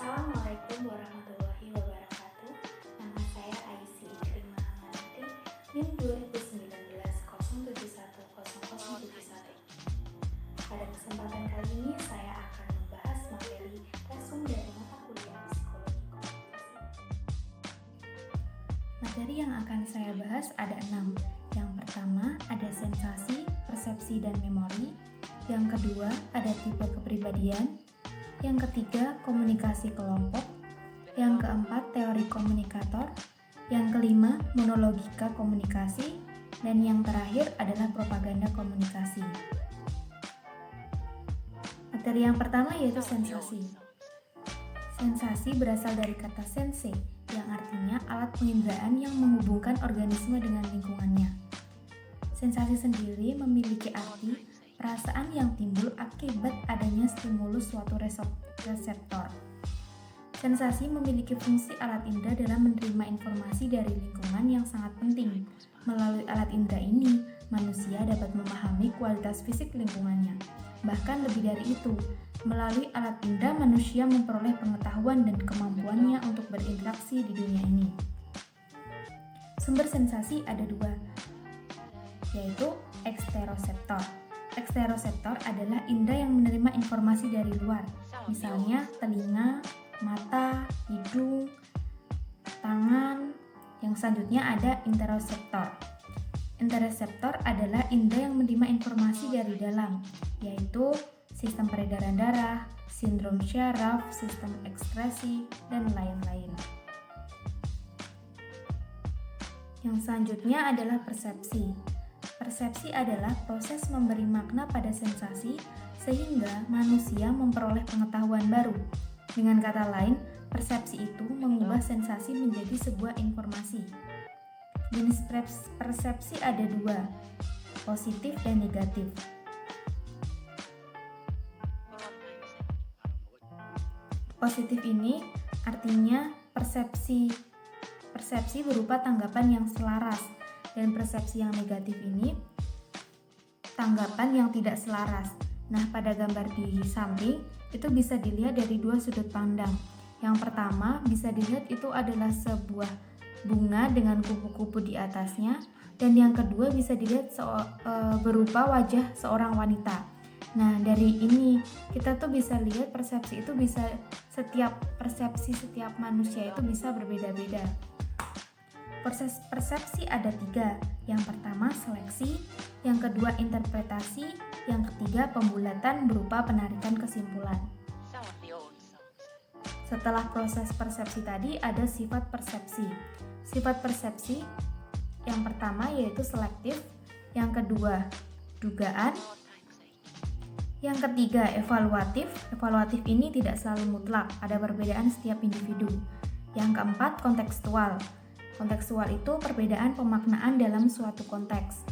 Assalamualaikum warahmatullahi wabarakatuh. Nama saya Aisy Ikrimah NIM 2019-0710071. Pada kesempatan kali ini saya akan membahas materi resum dari mata kuliah Psikologi Komunikasi. Materi yang akan saya bahas ada 6. Yang pertama ada sensasi, persepsi, dan memori. Yang kedua ada tipe kepribadian. Yang ketiga, komunikasi kelompok. Yang keempat, teori komunikator. Yang kelima, monologika komunikasi. Dan yang terakhir adalah propaganda komunikasi. Materi yang pertama yaitu sensasi. Sensasi berasal dari kata sense, yang artinya alat penginderaan yang menghubungkan organisme dengan lingkungannya. Sensasi sendiri memiliki arti perasaan yang timbul akibat adanya stimulus suatu reseptor. Sensasi memiliki fungsi alat indera dalam menerima informasi dari lingkungan yang sangat penting. Melalui alat indera ini, manusia dapat memahami kualitas fisik lingkungannya. Bahkan lebih dari itu, melalui alat indera manusia memperoleh pengetahuan dan kemampuannya untuk berinteraksi di dunia ini. Sumber sensasi ada 2, yaitu eksteroseptor. Eksteroseptor adalah indera yang menerima informasi dari luar, misalnya telinga, mata, hidung, tangan. Yang selanjutnya ada interoseptor. Interoseptor adalah indera yang menerima informasi dari dalam, yaitu sistem peredaran darah, sindrom syaraf, sistem ekskresi, dan lain-lain. Yang selanjutnya adalah persepsi. Persepsi adalah proses memberi makna pada sensasi sehingga manusia memperoleh pengetahuan baru. Dengan kata lain, persepsi itu mengubah sensasi menjadi sebuah informasi. Jenis persepsi ada 2, positif dan negatif. Positif ini artinya persepsi berupa tanggapan yang selaras. Dan persepsi yang negatif ini tanggapan yang tidak selaras. Nah, pada gambar di samping itu bisa dilihat dari 2 sudut pandang. Yang pertama bisa dilihat itu adalah sebuah bunga dengan kupu-kupu di atasnya, dan yang kedua bisa dilihat berupa wajah seorang wanita. Nah, dari ini kita tuh bisa lihat persepsi itu bisa setiap manusia itu bisa berbeda-beda. Proses persepsi ada 3. Yang pertama seleksi, yang kedua interpretasi, yang ketiga pembulatan berupa penarikan kesimpulan. Setelah proses persepsi tadi ada sifat persepsi. Sifat persepsi yang pertama yaitu selektif, yang kedua dugaan, yang ketiga evaluatif. Evaluatif ini tidak selalu mutlak, ada perbedaan setiap individu. Yang keempat kontekstual. Kontekstual itu perbedaan pemaknaan dalam suatu konteks.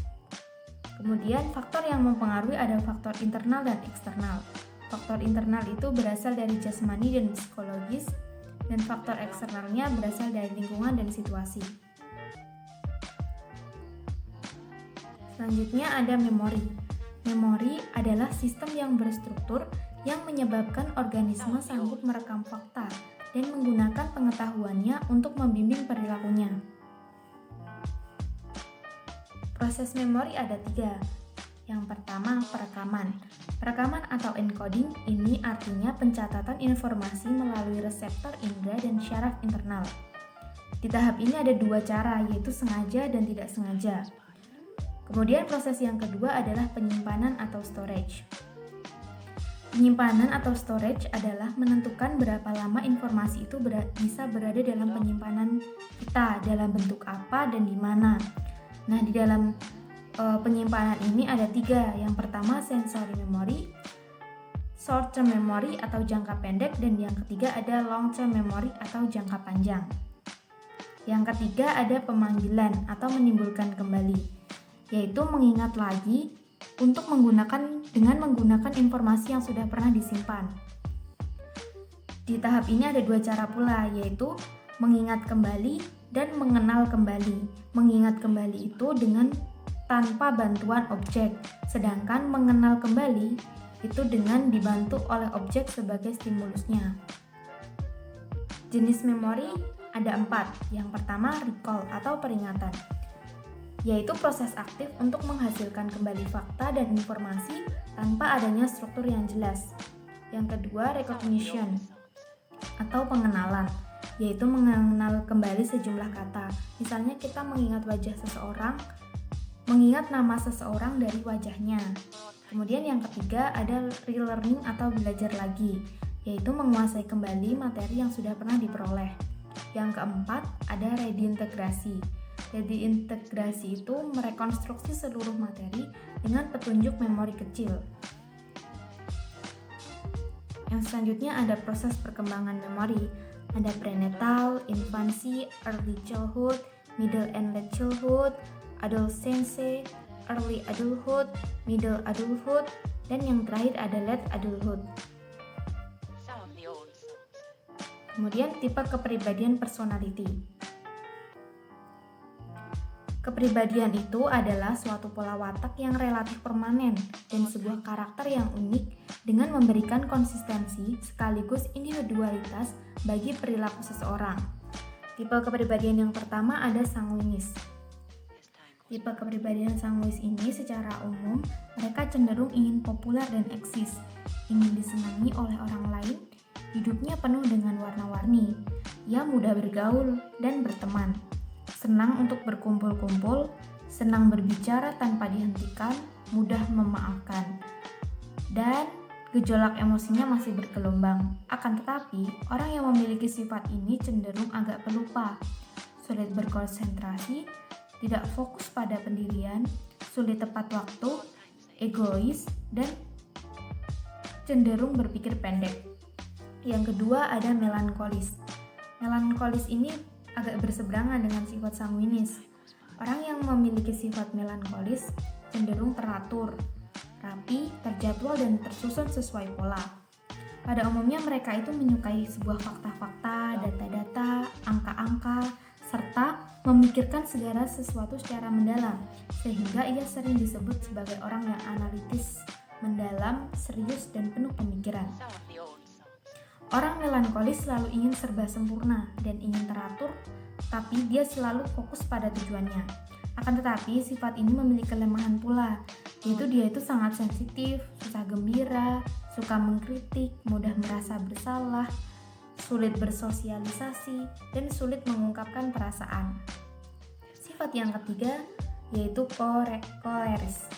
Kemudian faktor yang mempengaruhi ada faktor internal dan eksternal. Faktor internal itu berasal dari jasmani dan psikologis, dan faktor eksternalnya berasal dari lingkungan dan situasi. Selanjutnya ada memori. Memori adalah sistem yang berstruktur yang menyebabkan organisme sanggup merekam fakta dan menggunakan pengetahuannya untuk membimbing perilakunya. Proses memori ada 3. Yang pertama, perekaman. Perekaman atau encoding ini artinya pencatatan informasi melalui reseptor indera dan syaraf internal. Di tahap ini ada 2 cara, yaitu sengaja dan tidak sengaja. Kemudian proses yang kedua adalah penyimpanan atau storage. Penyimpanan atau storage adalah menentukan berapa lama informasi itu bisa berada dalam penyimpanan kita, dalam bentuk apa dan di mana. Nah, di dalam penyimpanan ini ada 3. Yang pertama sensory memory, short term memory atau jangka pendek, dan yang ketiga ada long term memory atau jangka panjang. Yang ketiga ada pemanggilan atau menimbulkan kembali, yaitu mengingat lagi dengan menggunakan informasi yang sudah pernah disimpan. Di tahap ini ada 2 cara pula, yaitu mengingat kembali dan mengenal kembali. Mengingat kembali itu dengan tanpa bantuan objek, sedangkan mengenal kembali itu dengan dibantu oleh objek sebagai stimulusnya. Jenis memori ada 4. Yang pertama, recall atau peringatan, yaitu proses aktif untuk menghasilkan kembali fakta dan informasi tanpa adanya struktur yang jelas. Yang kedua, recognition atau pengenalan, yaitu mengenal kembali sejumlah kata. Misalnya kita mengingat nama seseorang dari wajahnya. Kemudian yang ketiga ada relearning atau belajar lagi, yaitu menguasai kembali materi yang sudah pernah diperoleh. Yang keempat ada reintegrasi. Reintegrasi itu merekonstruksi seluruh materi dengan petunjuk memori kecil. Yang selanjutnya ada proses perkembangan memori. Ada prenatal, infancy, early childhood, middle and late childhood, adolescence, early adulthood, middle adulthood, dan yang terakhir ada late adulthood. Kemudian tipe kepribadian personality. Kepribadian itu adalah suatu pola watak yang relatif permanen dan sebuah karakter yang unik dengan memberikan konsistensi sekaligus individualitas bagi perilaku seseorang. Tipe kepribadian yang pertama ada sanguinis. Tipe kepribadian sanguinis ini secara umum mereka cenderung ingin populer dan eksis, ingin disenangi oleh orang lain, hidupnya penuh dengan warna-warni, ia mudah bergaul dan berteman, senang untuk berkumpul-kumpul, senang berbicara tanpa dihentikan, mudah memaafkan, dan gejolak emosinya masih bergelombang. Akan tetapi, orang yang memiliki sifat ini cenderung agak pelupa, sulit berkonsentrasi, tidak fokus pada pendirian, sulit tepat waktu, egois, dan cenderung berpikir pendek. Yang kedua ada melankolis. Melankolis ini agak berseberangan dengan sifat sanguinis. Orang yang memiliki sifat melankolis cenderung teratur, rapi, terjadwal, dan tersusun sesuai pola. Pada umumnya mereka itu menyukai sebuah fakta-fakta, data-data, angka-angka, serta memikirkan segala sesuatu secara mendalam, sehingga ia sering disebut sebagai orang yang analitis, mendalam, serius, dan penuh pemikiran. Orang melankolis selalu ingin serba sempurna dan ingin teratur, tapi dia selalu fokus pada tujuannya. Akan tetapi, sifat ini memiliki kelemahan pula, yaitu dia itu sangat sensitif, susah gembira, suka mengkritik, mudah merasa bersalah, sulit bersosialisasi, dan sulit mengungkapkan perasaan. Sifat yang ketiga yaitu koleris.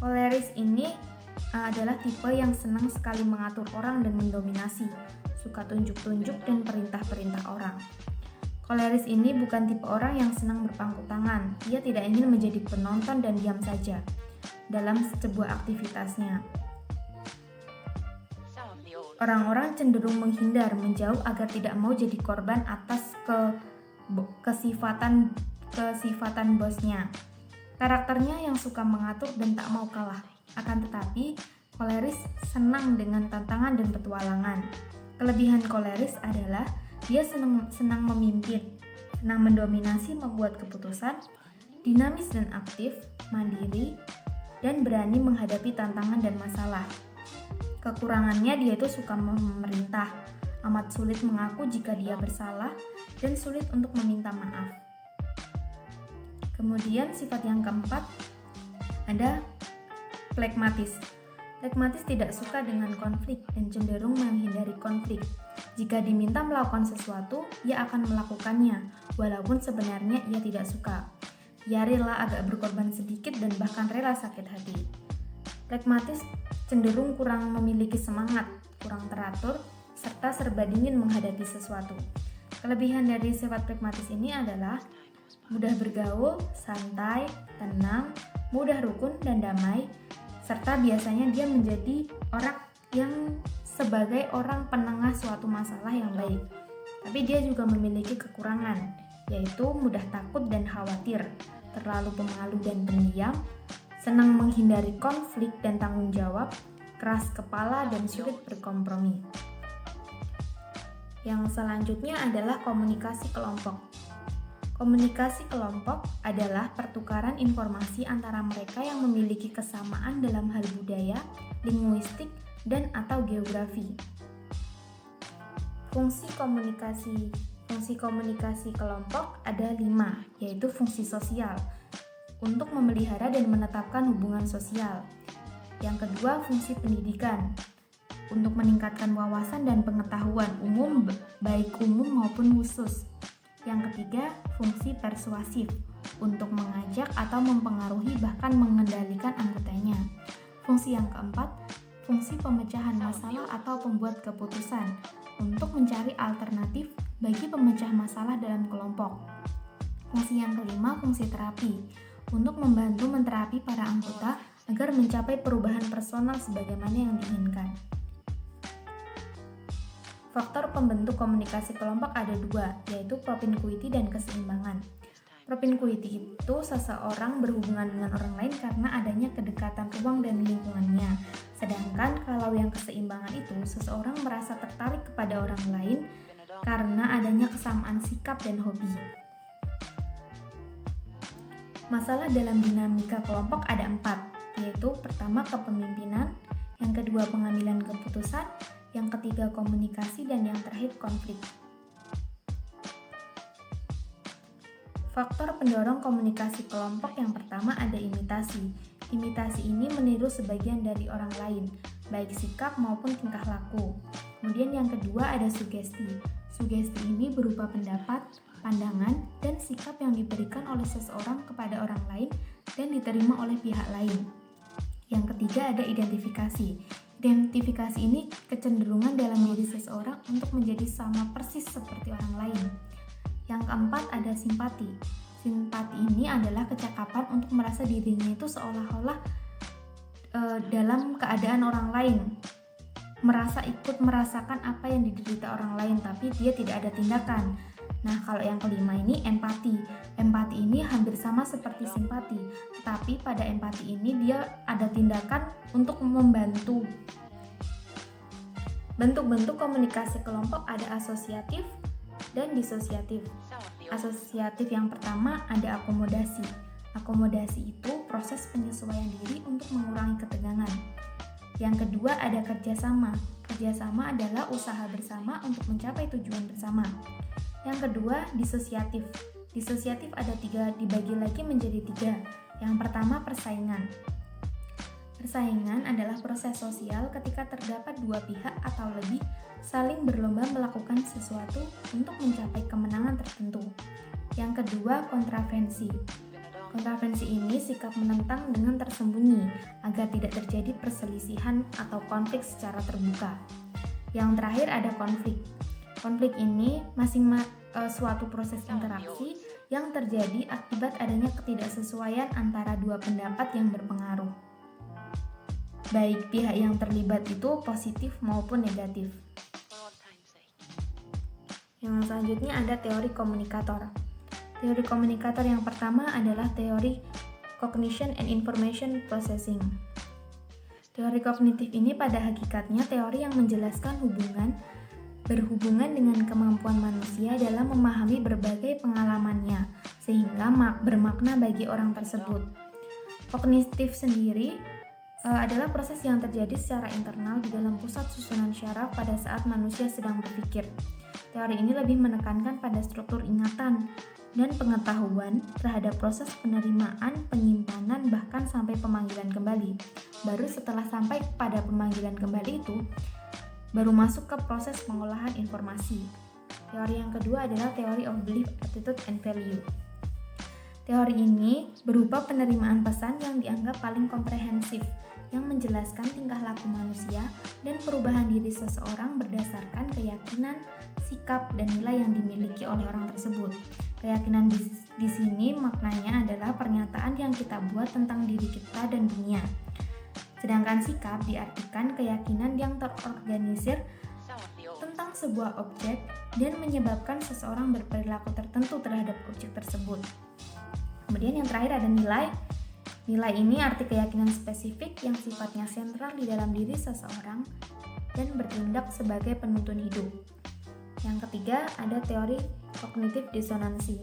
Koleris ini adalah tipe yang senang sekali mengatur orang dan mendominasi, suka tunjuk-tunjuk dan perintah-perintah orang. Koleris ini bukan tipe orang yang senang berpangku tangan. Ia tidak ingin menjadi penonton dan diam saja dalam sebuah aktivitasnya. Orang-orang cenderung menghindar, menjauh agar tidak mau jadi korban atas kesifatan bosnya. Karakternya yang suka mengatur dan tak mau kalah. Akan tetapi, koleris senang dengan tantangan dan petualangan. Kelebihan koleris adalah dia senang memimpin, senang mendominasi, membuat keputusan, dinamis dan aktif, mandiri, dan berani menghadapi tantangan dan masalah. Kekurangannya dia itu suka memerintah, amat sulit mengaku jika dia bersalah, dan sulit untuk meminta maaf. Kemudian sifat yang keempat ada flegmatis. Flegmatis tidak suka dengan konflik dan cenderung menghindari konflik. Jika diminta melakukan sesuatu, ia akan melakukannya, walaupun sebenarnya ia tidak suka. Ia rela agak berkorban sedikit dan bahkan rela sakit hati. Flegmatis cenderung kurang memiliki semangat, kurang teratur, serta serba dingin menghadapi sesuatu. Kelebihan dari sifat flegmatis ini adalah mudah bergaul, santai, tenang, mudah rukun dan damai, serta biasanya dia menjadi orang yang sebagai orang penengah suatu masalah yang baik. Tapi dia juga memiliki kekurangan, yaitu mudah takut dan khawatir, terlalu pemalu dan pendiam, senang menghindari konflik dan tanggung jawab, keras kepala dan sulit berkompromi. Yang selanjutnya adalah komunikasi kelompok. Komunikasi kelompok adalah pertukaran informasi antara mereka yang memiliki kesamaan dalam hal budaya, linguistik, dan atau geografi. Fungsi komunikasi kelompok ada 5, yaitu fungsi sosial, untuk memelihara dan menetapkan hubungan sosial. Yang kedua, fungsi pendidikan, untuk meningkatkan wawasan dan pengetahuan umum, baik umum maupun khusus. Yang ketiga, fungsi persuasif, untuk mengajak atau mempengaruhi bahkan mengendalikan anggotanya. Fungsi yang keempat, fungsi pemecahan masalah atau pembuat keputusan, untuk mencari alternatif bagi pemecah masalah dalam kelompok. Fungsi yang kelima, fungsi terapi, untuk membantu menterapi para anggota agar mencapai perubahan personal sebagaimana yang diinginkan. Faktor pembentuk komunikasi kelompok ada 2, yaitu propinquity dan keseimbangan. Propinquity itu seseorang berhubungan dengan orang lain karena adanya kedekatan ruang dan lingkungannya. Sedangkan kalau yang keseimbangan itu, seseorang merasa tertarik kepada orang lain karena adanya kesamaan sikap dan hobi. Masalah dalam dinamika kelompok ada 4, yaitu pertama kepemimpinan, yang kedua pengambilan keputusan, yang ketiga komunikasi, dan yang terakhir konflik. Faktor pendorong komunikasi kelompok yang pertama ada imitasi. Imitasi ini meniru sebagian dari orang lain, baik sikap maupun tingkah laku. Kemudian yang kedua ada sugesti. Sugesti ini berupa pendapat, pandangan, dan sikap yang diberikan oleh seseorang kepada orang lain dan diterima oleh pihak lain. Yang ketiga ada identifikasi. Identifikasi ini kecenderungan dalam diri seseorang untuk menjadi sama persis seperti orang lain. Yang keempat ada simpati. Simpati ini adalah kecakapan untuk merasa dirinya itu seolah-olah dalam keadaan orang lain, merasa ikut merasakan apa yang diderita orang lain, tapi dia tidak ada tindakan. Nah, kalau yang kelima ini empati. Empati ini hampir sama seperti simpati, tetapi pada empati ini dia ada tindakan untuk membantu. Bentuk-bentuk komunikasi kelompok ada asosiatif dan disosiatif. Asosiatif yang pertama ada akomodasi. Akomodasi itu proses penyesuaian diri untuk mengurangi ketegangan. Yang kedua ada kerjasama. Kerjasama adalah usaha bersama untuk mencapai tujuan bersama. Yang kedua disosiatif. Disosiatif ada 3, dibagi lagi menjadi 3. Yang pertama persaingan. Persaingan adalah proses sosial ketika terdapat 2 pihak atau lebih saling berlomba melakukan sesuatu untuk mencapai kemenangan tertentu. Yang kedua kontravensi. Kontravensi ini sikap menentang dengan tersembunyi agar tidak terjadi perselisihan atau konflik secara terbuka. Yang terakhir ada konflik. Konflik ini suatu proses interaksi yang terjadi akibat adanya ketidaksesuaian antara 2 pendapat yang berpengaruh. Baik pihak yang terlibat itu positif maupun negatif. Yang selanjutnya ada teori komunikator. Teori komunikator yang pertama adalah teori Cognition and Information Processing. Teori kognitif ini pada hakikatnya teori yang menjelaskan berhubungan dengan kemampuan manusia dalam memahami berbagai pengalamannya, sehingga bermakna bagi orang tersebut. Kognitif sendiri adalah proses yang terjadi secara internal di dalam pusat susunan syaraf pada saat manusia sedang berpikir. Teori ini lebih menekankan pada struktur ingatan dan pengetahuan terhadap proses penerimaan, penyimpanan, bahkan sampai pemanggilan kembali. Baru setelah sampai pada pemanggilan kembali itu, baru masuk ke proses pengolahan informasi. Teori yang kedua adalah Theory of Belief, Attitude, and Value. Teori ini berupa penerimaan pesan yang dianggap paling komprehensif, yang menjelaskan tingkah laku manusia dan perubahan diri seseorang berdasarkan keyakinan, sikap, dan nilai yang dimiliki oleh orang tersebut. Keyakinan di sini maknanya adalah pernyataan yang kita buat tentang diri kita dan dunia. Sedangkan sikap diartikan keyakinan yang terorganisir tentang sebuah objek dan menyebabkan seseorang berperilaku tertentu terhadap objek tersebut. Kemudian yang terakhir ada nilai. Nilai ini arti keyakinan spesifik yang sifatnya sentral di dalam diri seseorang dan bertindak sebagai penuntun hidup. Yang ketiga ada teori kognitif disonansi.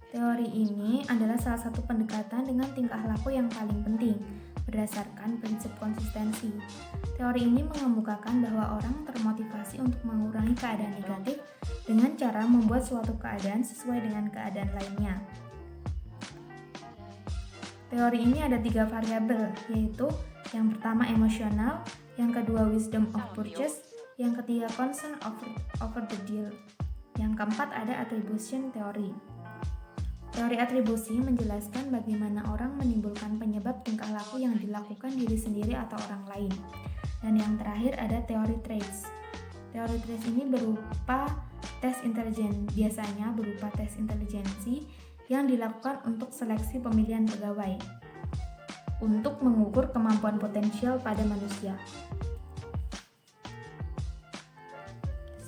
Teori ini adalah salah satu pendekatan dengan tingkah laku yang paling penting. berdasarkan prinsip konsistensi. Teori ini mengemukakan bahwa orang termotivasi untuk mengurangi keadaan negatif dengan cara membuat suatu keadaan sesuai dengan keadaan lainnya. Teori ini ada 3 variabel, yaitu yang pertama emosional, yang kedua wisdom of purchase, yang ketiga concern over the deal. Yang keempat ada attribution theory. Teori atribusi menjelaskan bagaimana orang menimbulkan penyebab tingkah laku yang dilakukan diri sendiri atau orang lain. Dan yang terakhir ada teori traits. Teori traits ini berupa tes intelijen, biasanya berupa tes intelijensi yang dilakukan untuk seleksi pemilihan pegawai untuk mengukur kemampuan potensial pada manusia.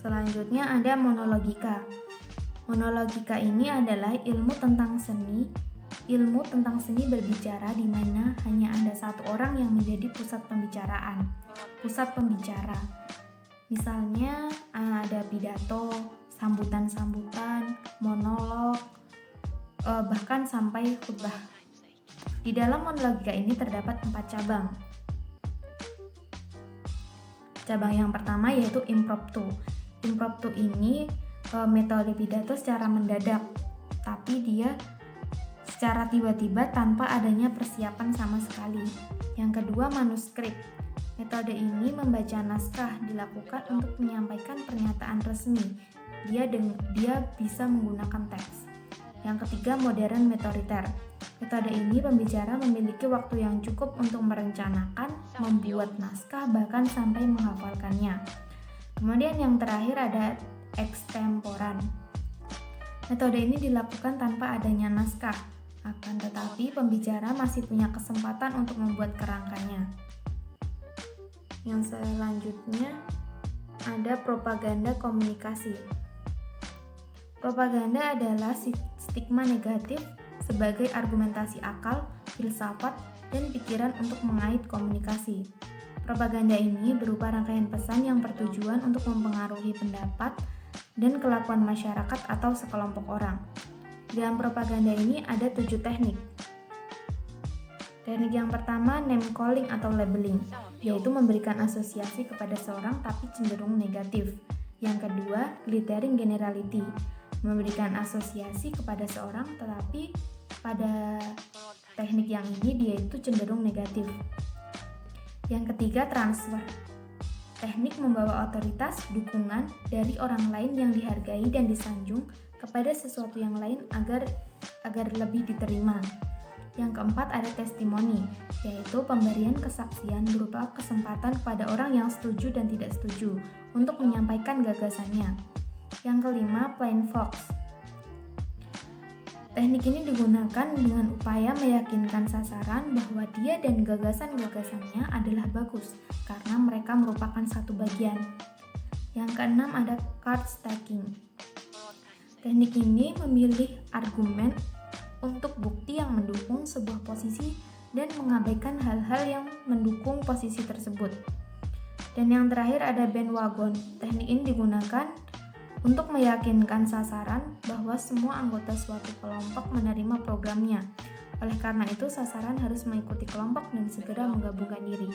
Selanjutnya ada monologika. Monologika ini adalah ilmu tentang seni. Ilmu tentang seni berbicara di mana hanya ada satu orang yang menjadi pusat pembicaraan, pusat pembicara. Misalnya ada pidato, sambutan-sambutan, monolog, bahkan sampai khutbah. Di dalam monologika ini terdapat 4 cabang. Cabang yang pertama yaitu impromptu. Impromptu ini metode pidato secara mendadak, tapi dia secara tiba-tiba tanpa adanya persiapan sama sekali. Yang kedua, manuskrip. Metode ini membaca naskah dilakukan untuk menyampaikan pernyataan resmi. Dia bisa menggunakan teks. Yang ketiga, modern metoriter. Metode ini pembicara memiliki waktu yang cukup untuk merencanakan, membuat naskah, bahkan sampai menghafalkannya. Kemudian yang terakhir ada ekstemporan. Metode ini dilakukan tanpa adanya naskah, akan tetapi pembicara masih punya kesempatan untuk membuat kerangkanya. Yang selanjutnya ada propaganda komunikasi. Propaganda adalah stigma negatif sebagai argumentasi akal, filsafat, dan pikiran untuk mengait komunikasi. Propaganda ini berupa rangkaian pesan yang bertujuan untuk mempengaruhi pendapat dan kelakuan masyarakat atau sekelompok orang. Dalam propaganda ini ada 7 teknik. Teknik yang pertama, name calling atau labeling, yaitu memberikan asosiasi kepada seorang tapi cenderung negatif. Yang kedua, glittering generality, memberikan asosiasi kepada seorang tetapi pada teknik yang ini dia itu cenderung negatif. Yang ketiga, transfer. Teknik membawa otoritas, dukungan dari orang lain yang dihargai dan disanjung kepada sesuatu yang lain agar lebih diterima. Yang keempat ada testimoni, yaitu pemberian kesaksian berupa kesempatan kepada orang yang setuju dan tidak setuju untuk menyampaikan gagasannya. Yang kelima, plain vox. Teknik ini digunakan dengan upaya meyakinkan sasaran bahwa dia dan gagasan-gagasannya adalah bagus karena mereka merupakan satu bagian. Yang keenam ada card stacking. Teknik ini memilih argumen untuk bukti yang mendukung sebuah posisi dan mengabaikan hal-hal yang mendukung posisi tersebut. Dan yang terakhir ada bandwagon. Teknik ini digunakan untuk meyakinkan sasaran bahwa semua anggota suatu kelompok menerima programnya. Oleh karena itu, sasaran harus mengikuti kelompok dan segera menggabungkan diri.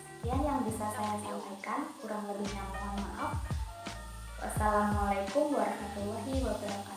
Sekian yang bisa saya sampaikan, kurang lebihnya mohon maaf. Wassalamualaikum warahmatullahi wabarakatuh.